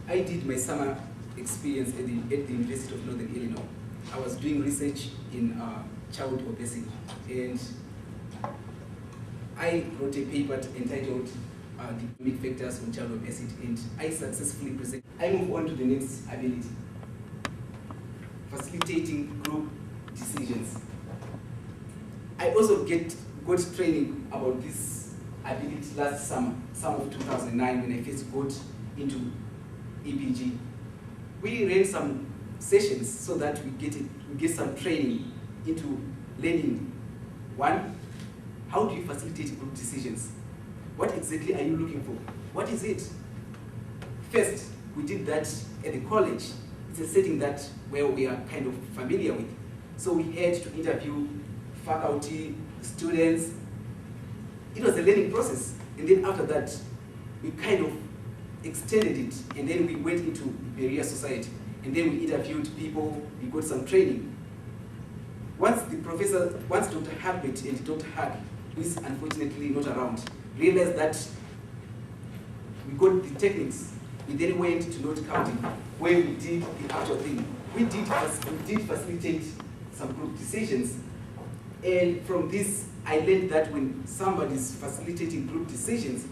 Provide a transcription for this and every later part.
I did my summer experience at the University of Northern Illinois. I was doing research in child obesity, and I wrote a paper entitled The Economic Factors on Child Obesity, and I successfully presented. I move on to the next ability, facilitating group decisions. I also got training about this ability last summer of 2009, when I first got into EPG. We ran some sessions so that we get some training into learning. One, how do you facilitate group decisions? What exactly are you looking for? What is it? First, we did that at the college. It's a setting where we are kind of familiar with. So we had to interview faculty, students. It was a learning process. And then after that, we kind of extended it, and then we went into Berea Society. And then we interviewed people, we got some training. Once Dr. Herbert and Dr. Hag, who is unfortunately not around, realized that we got the techniques, we then went to note counting, where we did the actual thing. We did facilitate some group decisions. And from this, I learned that when somebody is facilitating group decisions,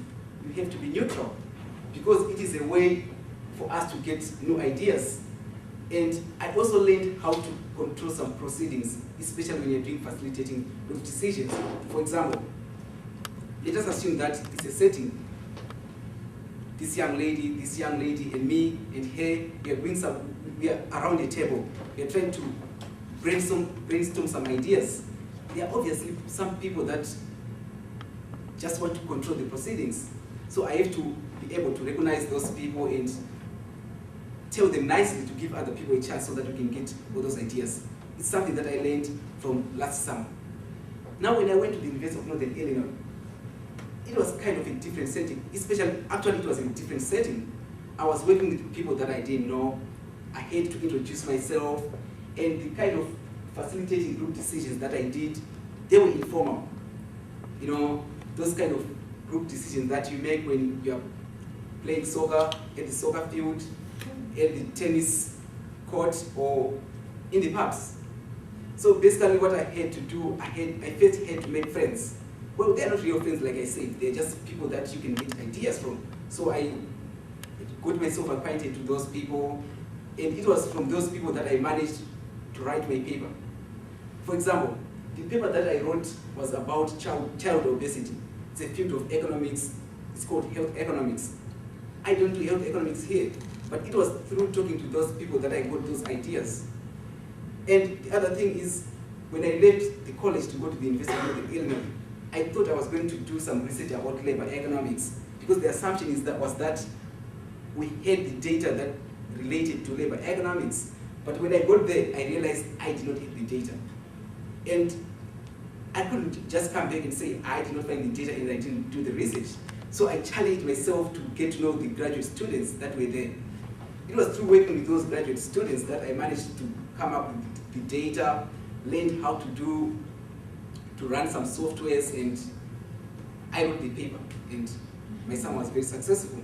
you have to be neutral, because it is a way for us to get new ideas. And I also learned how to control some proceedings, especially when you're doing facilitating group decisions. For example, let us assume that it's a setting. This young lady, and me, and her, we are around a table. We are trying to brainstorm some ideas. There are obviously some people that just want to control the proceedings. So I have to be able to recognize those people and tell them nicely to give other people a chance so that we can get all those ideas. It's something that I learned from last summer. Now, when I went to the University of Northern Illinois, it was kind of a different setting. Actually, it was a different setting. I was working with people that I didn't know. I had to introduce myself, and the kind of facilitating group decisions that I did, they were informal. You know, those kind of group decisions that you make when you are playing soccer at the soccer field, at the tennis court, or in the pubs. So basically what I had to do, I first had to make friends. Well, they're not real friends, like I said. They're just people that you can get ideas from. So I got myself acquainted to those people, and it was from those people that I managed to write my paper. For example, the paper that I wrote was about child obesity. It's a field of economics. It's called health economics. I don't do health economics here, but it was through talking to those people that I got those ideas. And the other thing is, when I left the college to go to the University of Northern Illinois, I thought I was going to do some research about labor economics, because the assumption was that we had the data that related to labor economics. But when I got there, I realized I did not have the data. And I couldn't just come back and say I did not find the data and I didn't do the research. So I challenged myself to get to know the graduate students that were there. It was through working with those graduate students that I managed to come up with the data, learned how to run some softwares, and I wrote the paper, and my summer was very successful.